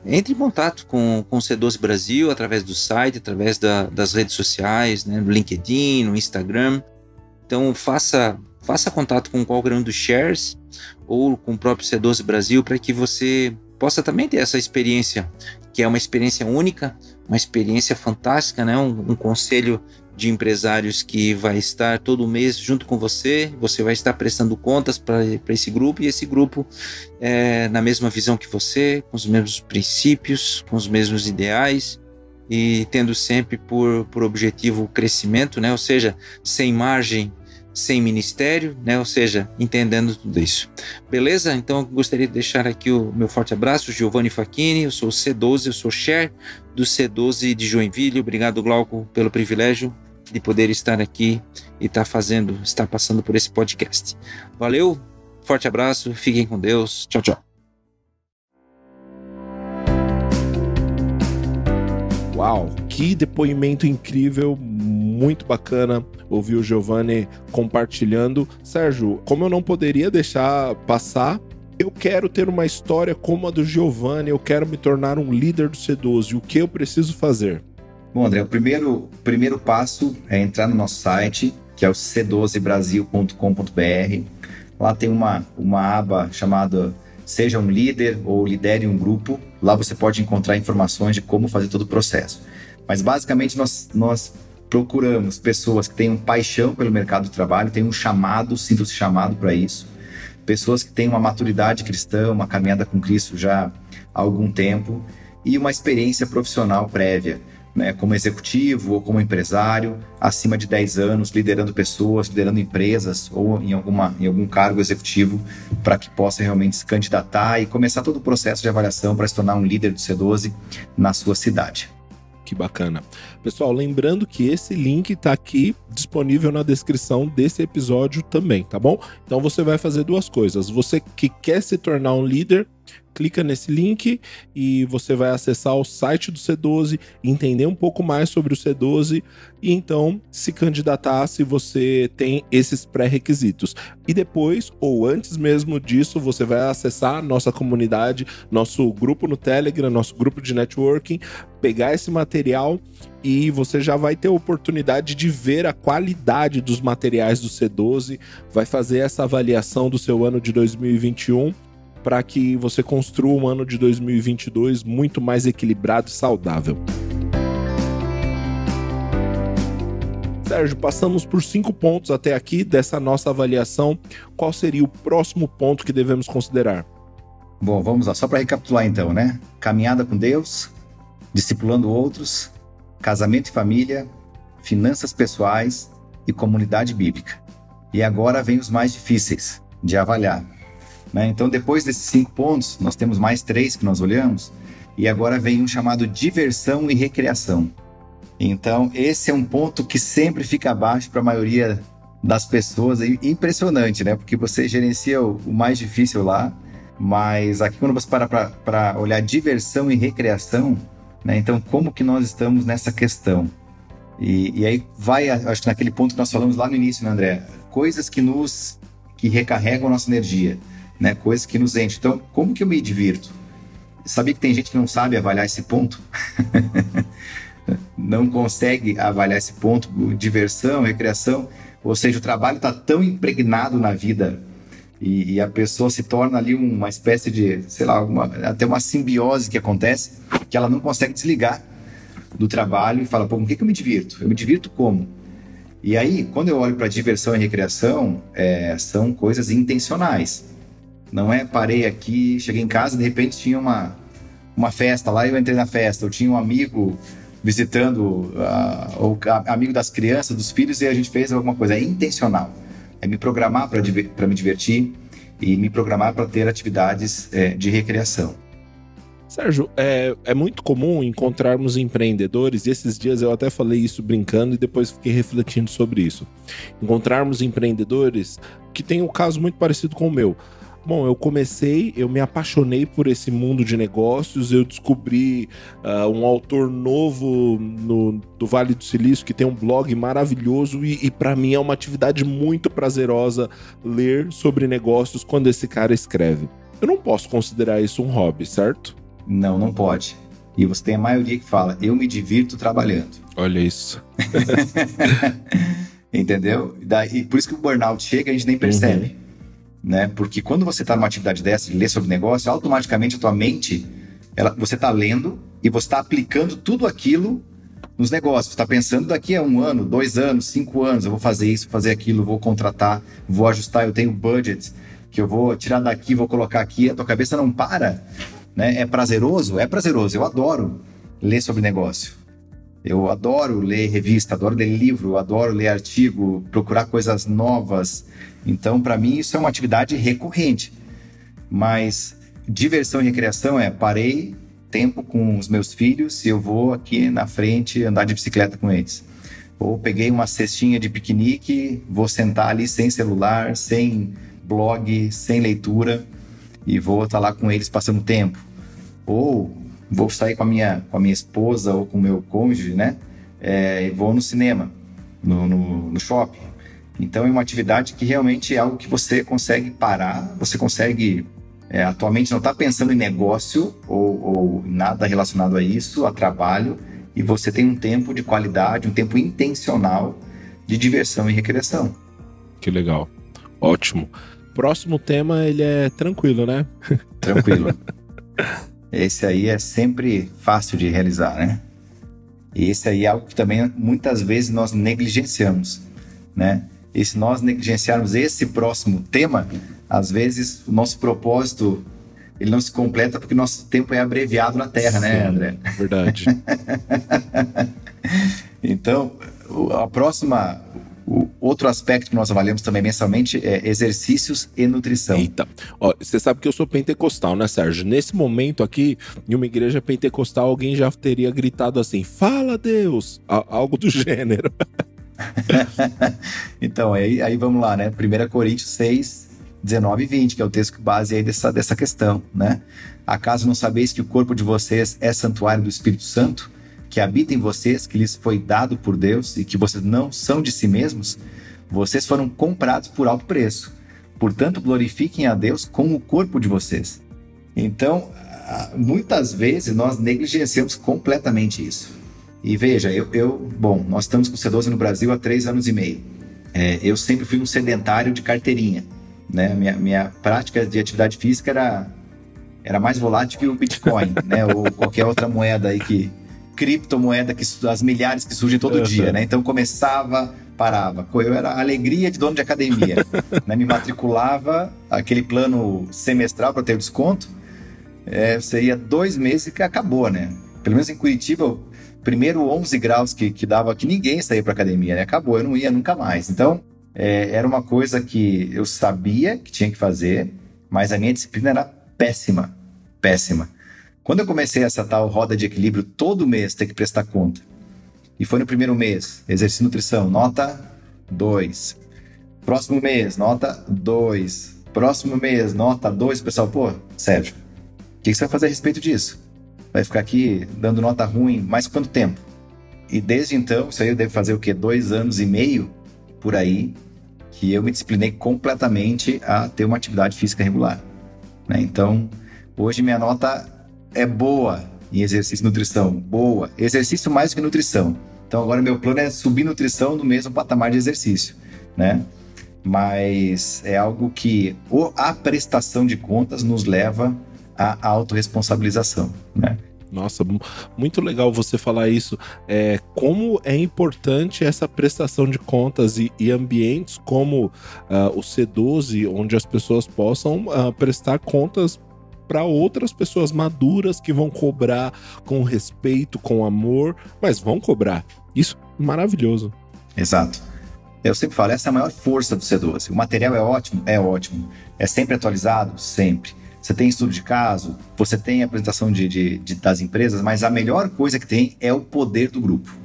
entre em contato com o C12 Brasil através do site, através das redes sociais, né, no LinkedIn, no Instagram. Então, faça contato com qualquer um dos shares ou com o próprio C12 Brasil, para que você possa também ter essa experiência, que é uma experiência única, uma experiência fantástica, né? Um conselho de empresários que vai estar todo mês junto com você vai estar prestando contas para esse grupo, e esse grupo é na mesma visão que você, com os mesmos princípios, com os mesmos ideais, e tendo sempre por objetivo o crescimento, né? Ou seja, sem margem, sem ministério, né? Ou seja, entendendo tudo isso. Beleza? Então eu gostaria de deixar aqui o meu forte abraço, Giovanni Facchini, eu sou o C12, eu sou share do C12 de Joinville. Obrigado, Glauco, pelo privilégio de poder estar aqui e estar passando por esse podcast. Valeu, Forte abraço, fiquem com Deus. Tchau, tchau. Uau, que depoimento incrível, muito bacana ouvir o Giovanni compartilhando. Sérgio, como eu não poderia deixar passar, eu quero ter uma história como a do Giovanni, eu quero me tornar um líder do C12, o que eu preciso fazer? Bom, André, o primeiro passo é entrar no nosso site, que é o c12brasil.com.br. Lá tem uma aba chamada Seja um Líder ou Lidere um Grupo. Lá você pode encontrar informações de como fazer todo o processo. Mas basicamente nós procuramos pessoas que tenham paixão pelo mercado de trabalho, tenham um chamado, sintam-se chamado para isso. Pessoas que têm uma maturidade cristã, uma caminhada com Cristo já há algum tempo e uma experiência profissional prévia, né, como executivo ou como empresário, acima de 10 anos, liderando pessoas, liderando empresas ou em algum cargo executivo, para que possa realmente se candidatar e começar todo o processo de avaliação para se tornar um líder do C12 na sua cidade. Que bacana. Pessoal, lembrando que esse link está aqui disponível na descrição desse episódio também, tá bom? Então você vai fazer duas coisas. Você que quer se tornar um líder, clica nesse link e você vai acessar o site do C12, entender um pouco mais sobre o C12 e então se candidatar se você tem esses pré-requisitos. E depois, ou antes mesmo disso, você vai acessar nossa comunidade, nosso grupo no Telegram, nosso grupo de networking, pegar esse material e você já vai ter a oportunidade de ver a qualidade dos materiais do C12, vai fazer essa avaliação do seu ano de 2021, para que você construa um ano de 2022 muito mais equilibrado e saudável. Sérgio, passamos por 5 pontos até aqui dessa nossa avaliação. Qual seria o próximo ponto que devemos considerar? Bom, vamos lá. Só para recapitular então, né? Caminhada com Deus, discipulando outros, casamento e família, finanças pessoais e comunidade bíblica. E agora vem os mais difíceis de avaliar. Então, depois desses 5 pontos, nós temos mais 3 que nós olhamos, e agora vem um chamado diversão e recreação. Então, esse é um ponto que sempre fica abaixo para a maioria das pessoas. É impressionante, né? Porque você gerencia o mais difícil lá, mas aqui quando você para olhar diversão e recreação, né? Então, como que nós estamos nessa questão? E aí vai, acho que naquele ponto que nós falamos lá no início, né, André? Coisas que recarregam a nossa energia. Né, coisas que nos enchem. Então, como que eu me divirto? Sabia que tem gente que não sabe avaliar esse ponto? Não consegue avaliar esse ponto, diversão, recreação, ou seja, o trabalho está tão impregnado na vida e a pessoa se torna ali uma espécie de, sei lá, até uma simbiose que acontece, que ela não consegue desligar do trabalho e fala, pô, com que eu me divirto? Eu me divirto como? E aí, quando eu olho para diversão e recreação, são coisas intencionais. Não é parei aqui, cheguei em casa e de repente tinha uma festa lá e eu entrei na festa. Eu tinha um amigo visitando, ou amigo das crianças, dos filhos, e a gente fez alguma coisa. É intencional. É me programar para me divertir e me programar para ter atividades de recreação. Sérgio, é muito comum encontrarmos empreendedores, e esses dias eu até falei isso brincando e depois fiquei refletindo sobre isso. Encontrarmos empreendedores que têm um caso muito parecido com o meu. Bom, eu me apaixonei por esse mundo de negócios, eu descobri um autor novo do Vale do Silício que tem um blog maravilhoso e para mim é uma atividade muito prazerosa ler sobre negócios quando esse cara escreve. Eu não posso considerar isso um hobby, certo? Não pode. E você tem a maioria que fala, eu me divirto trabalhando. Olha isso. Entendeu? E por isso que o burnout chega e a gente nem percebe. Né? Porque quando você está numa atividade dessa, de ler sobre negócio, automaticamente a tua mente, você está lendo e você está aplicando tudo aquilo nos negócios. Você está pensando daqui a 1 ano, 2 anos, 5 anos, eu vou fazer isso, fazer aquilo, vou contratar, vou ajustar, eu tenho budget, que eu vou tirar daqui, vou colocar aqui, a tua cabeça não para. Né? É prazeroso? É prazeroso. Eu adoro ler sobre negócio. Eu adoro ler revista, adoro ler livro, adoro ler artigo, procurar coisas novas. Então, para mim, isso é uma atividade recorrente. Mas diversão e recreação parei tempo com os meus filhos e eu vou aqui na frente andar de bicicleta com eles. Ou peguei uma cestinha de piquenique, vou sentar ali sem celular, sem blog, sem leitura, e vou estar lá com eles passando tempo. Ou vou sair com a minha esposa ou com o meu cônjuge, né? E vou no cinema, no shopping. Então é uma atividade que realmente é algo que você consegue parar, você consegue atualmente não está pensando em negócio ou nada relacionado a isso, a trabalho, e você tem um tempo de qualidade, um tempo intencional de diversão e recreação. Que legal. Ótimo. Próximo tema, ele é tranquilo, né? Tranquilo. Esse aí é sempre fácil de realizar, né? E esse aí é algo que também muitas vezes nós negligenciamos, né? E se nós negligenciarmos esse próximo tema, às vezes o nosso propósito ele não se completa porque o nosso tempo é abreviado na Terra, sim, né, André? Verdade. Então, o outro aspecto que nós avaliamos também mensalmente é exercícios e nutrição. Eita, ó, você sabe que eu sou pentecostal, né, Sérgio? Nesse momento aqui, em uma igreja pentecostal, alguém já teria gritado assim, fala Deus, algo do gênero. Então, aí vamos lá, né? 1 Coríntios 6, 19 e 20, que é o texto base aí dessa questão, né? Acaso não sabeis que o corpo de vocês é santuário do Espírito Santo, que habita em vocês, que lhes foi dado por Deus e que vocês não são de si mesmos? Vocês foram comprados por alto preço. Portanto, glorifiquem a Deus com o corpo de vocês. Então, muitas vezes nós negligenciamos completamente isso. E veja, nós estamos com o C12 no Brasil há 3 anos e meio. Eu sempre fui um sedentário de carteirinha, né? Minha prática de atividade física era mais volátil que o Bitcoin, né? Ou qualquer outra moeda aí criptomoeda, as milhares que surgem todo dia, né? Então começava, parava. Eu era a alegria de dono de academia, né? Me matriculava, aquele plano semestral para ter desconto, você ia 2 meses e acabou, né? Pelo menos em Curitiba, primeiro 11 graus que dava que ninguém saía para academia, né? Acabou, eu não ia nunca mais. Então, era uma coisa que eu sabia que tinha que fazer, mas a minha disciplina era péssima, péssima. Quando eu comecei essa tal roda de equilíbrio, todo mês ter que prestar conta, e foi no primeiro mês, exercício e nutrição, nota 2. Próximo mês, nota 2. Próximo mês, nota 2. Pessoal, Sérgio, o que você vai fazer a respeito disso? Vai ficar aqui dando nota ruim mais quanto tempo? E desde então, isso aí eu devo fazer o quê? 2 anos e meio, por aí, que eu me disciplinei completamente a ter uma atividade física regular, né? Então, hoje minha nota é boa em exercício e nutrição, boa. Exercício mais que nutrição. Então agora meu plano é subir nutrição no mesmo patamar de exercício, né? Mas é algo que a prestação de contas nos leva à autorresponsabilização, né? Nossa, muito legal você falar isso. Como é importante essa prestação de contas e ambientes como o C12, onde as pessoas possam prestar contas para outras pessoas maduras que vão cobrar com respeito, com amor, mas vão cobrar. Isso é maravilhoso. Exato. Eu sempre falo, essa é a maior força do C12. O material é ótimo? É ótimo. É sempre atualizado? Sempre. Você tem estudo de caso, você tem apresentação das empresas, mas a melhor coisa que tem é o poder do grupo.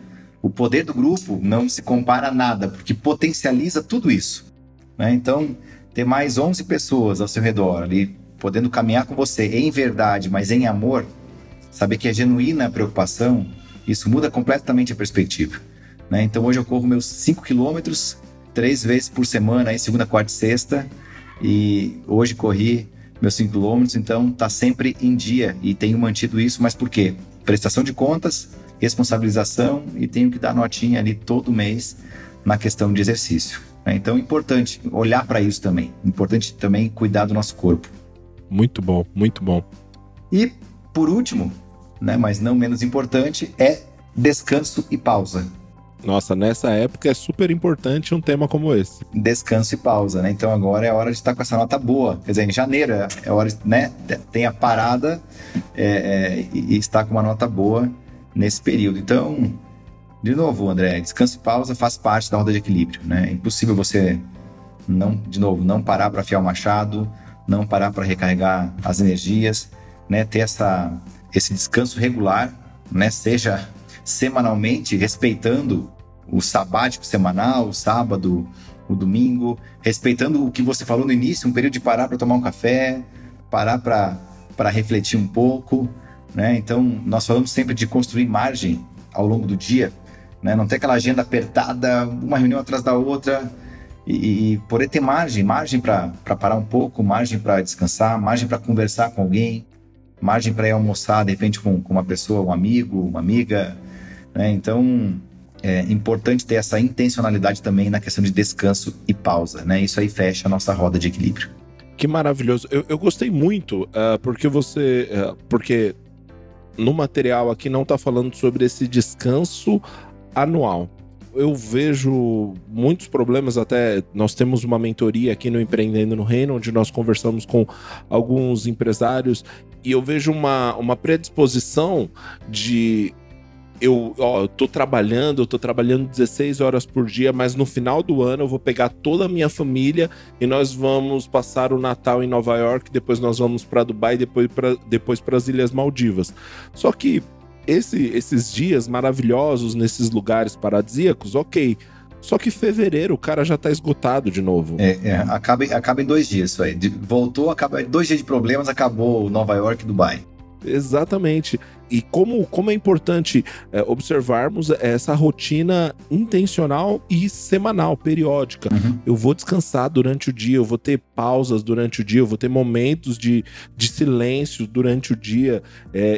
O poder do grupo não se compara a nada, porque potencializa tudo isso, né? Então, ter mais 11 pessoas ao seu redor ali, podendo caminhar com você em verdade, mas em amor, saber que é genuína a preocupação, isso muda completamente a perspectiva, né? Então hoje eu corro meus 5 quilômetros 3 vezes por semana, aí segunda, quarta e sexta, e hoje corri meus 5 quilômetros, então tá sempre em dia e tenho mantido isso, mas por quê? Prestação de contas, responsabilização e tenho que dar notinha ali todo mês na questão de exercício, né? Então é importante olhar para isso também, importante também cuidar do nosso corpo. Muito bom, muito bom. E, por último, né, mas não menos importante, é descanso e pausa. Nossa, nessa época é super importante um tema como esse. Descanso e pausa, né? Então agora é hora de estar com essa nota boa. Quer dizer, em janeiro é hora, né? Tem a parada e estar com uma nota boa nesse período. Então, de novo, André, descanso e pausa faz parte da roda de equilíbrio, né? É impossível você, não parar para afiar o machado, não parar para recarregar as energias, né? Ter esse descanso regular, né? Seja semanalmente, respeitando o sabático semanal, o sábado, o domingo, respeitando o que você falou no início, um período de parar para tomar um café, parar para refletir um pouco, né? Então, nós falamos sempre de construir margem ao longo do dia, né? Não ter aquela agenda apertada, uma reunião atrás da outra, e poder ter margem para parar um pouco, margem para descansar, margem para conversar com alguém, margem para ir almoçar, de repente, com uma pessoa, um amigo, uma amiga, né? Então, é importante ter essa intencionalidade também na questão de descanso e pausa, né? Isso aí fecha a nossa roda de equilíbrio. Que maravilhoso. Eu gostei muito, porque no material aqui não está falando sobre esse descanso anual. Eu vejo muitos problemas, até nós temos uma mentoria aqui no Empreendendo no Reino, onde nós conversamos com alguns empresários, e eu vejo uma predisposição de... Eu tô trabalhando 16 horas por dia, mas no final do ano eu vou pegar toda a minha família e nós vamos passar o Natal em Nova York, depois nós vamos para Dubai, depois para as Ilhas Maldivas. Só que esses dias maravilhosos nesses lugares paradisíacos, ok. Só que fevereiro o cara já tá esgotado de novo. Acaba em 2 dias isso aí. Voltou, acaba 2 dias de problemas, acabou Nova York e Dubai. Exatamente. E como é importante observarmos essa rotina intencional e semanal, periódica. Uhum. Eu vou descansar durante o dia, eu vou ter pausas durante o dia, eu vou ter momentos de silêncio durante o dia,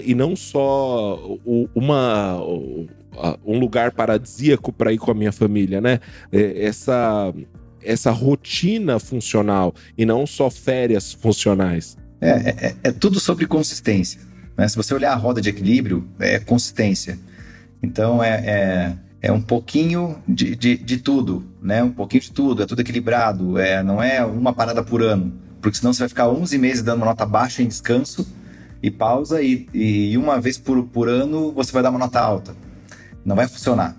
e não só um lugar paradisíaco para ir com a minha família, né? Essa rotina funcional e não só férias funcionais. É tudo sobre consistência, né? Se você olhar a roda de equilíbrio, é consistência. Então, é um pouquinho de tudo, né? Um pouquinho de tudo, é tudo equilibrado, não é uma parada por ano, porque senão você vai ficar 11 meses dando uma nota baixa em descanso e pausa, e uma vez por ano você vai dar uma nota alta. Não vai funcionar,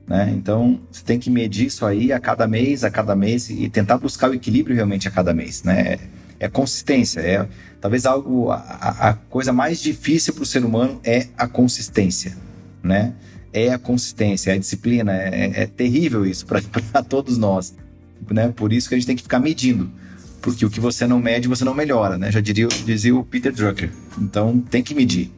né? Então, você tem que medir isso aí a cada mês, e tentar buscar o equilíbrio realmente a cada mês, né? É consistência, talvez a coisa mais difícil para o ser humano é a consistência, né? É a consistência, é a disciplina, é terrível isso para todos nós, né? Por isso que a gente tem que ficar medindo, porque o que você não mede, você não melhora, né? Já dizia o Peter Drucker. Então, tem que medir.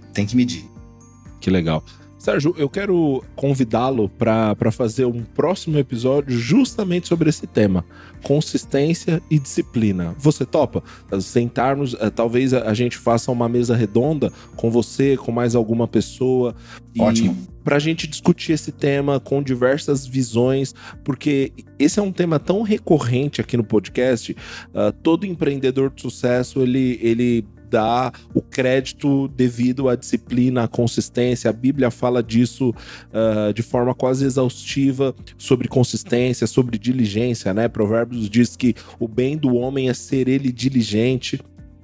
Que legal. Sérgio, eu quero convidá-lo para fazer um próximo episódio justamente sobre esse tema, consistência e disciplina. Você topa? Sentarmos, talvez a gente faça uma mesa redonda com você, com mais alguma pessoa. Ótimo. Para a gente discutir esse tema com diversas visões, porque esse é um tema tão recorrente aqui no podcast. Todo empreendedor de sucesso, ele dá o crédito devido à disciplina, à consistência. A Bíblia fala disso de forma quase exaustiva, sobre consistência, sobre diligência, né? Provérbios diz que o bem do homem é ser ele diligente.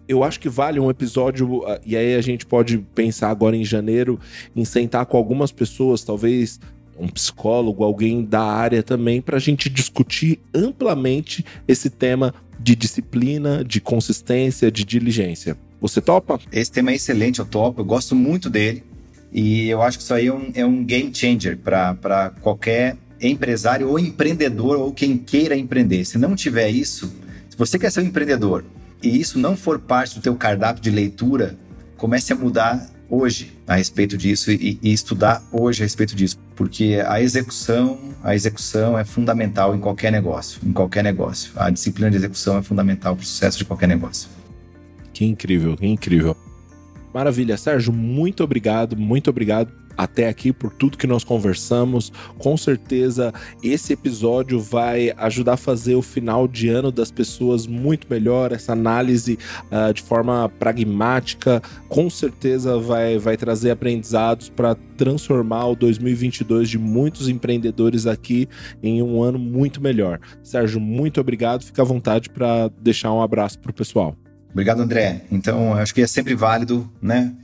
Eu acho que vale um episódio, e aí a gente pode pensar agora em janeiro, em sentar com algumas pessoas, talvez um psicólogo, alguém da área também, para a gente discutir amplamente esse tema de disciplina, de consistência, de diligência. Você topa? Esse tema é excelente, eu topo, eu gosto muito dele, e eu acho que isso aí é um game changer para qualquer empresário ou empreendedor ou quem queira empreender. Se não tiver isso, se você quer ser um empreendedor e isso não for parte do teu cardápio de leitura, comece a mudar hoje a respeito disso e estudar hoje a respeito disso, porque a execução é fundamental em qualquer negócio, A disciplina de execução é fundamental para o sucesso de qualquer negócio. Que incrível, que incrível. Maravilha, Sérgio, muito obrigado até aqui por tudo que nós conversamos. Com certeza esse episódio vai ajudar a fazer o final de ano das pessoas muito melhor, essa análise de forma pragmática, com certeza vai trazer aprendizados para transformar o 2022 de muitos empreendedores aqui em um ano muito melhor. Sérgio, muito obrigado, fica à vontade para deixar um abraço para o pessoal. Obrigado, André. Então, eu acho que é sempre válido, né,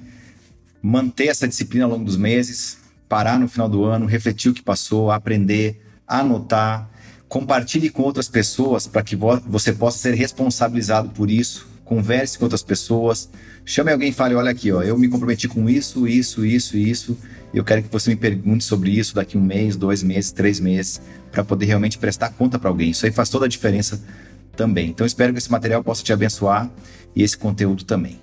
manter essa disciplina ao longo dos meses, parar no final do ano, refletir o que passou, aprender, anotar, compartilhe com outras pessoas para que você possa ser responsabilizado por isso, converse com outras pessoas, chame alguém e fale, olha aqui, ó, eu me comprometi com isso, e eu quero que você me pergunte sobre isso daqui 1 mês, 2 meses, 3 meses, para poder realmente prestar conta para alguém. Isso aí faz toda a diferença também. Então, espero que esse material possa te abençoar e esse conteúdo também.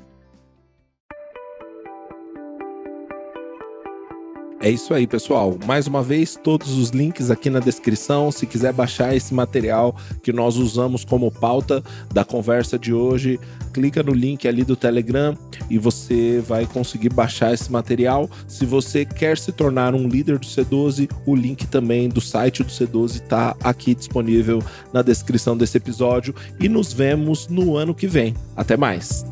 É isso aí, pessoal. Mais uma vez, todos os links aqui na descrição. Se quiser baixar esse material que nós usamos como pauta da conversa de hoje, clica no link ali do Telegram e você vai conseguir baixar esse material. Se você quer se tornar um líder do C12, o link também do site do C12 está aqui disponível na descrição desse episódio. E nos vemos no ano que vem. Até mais!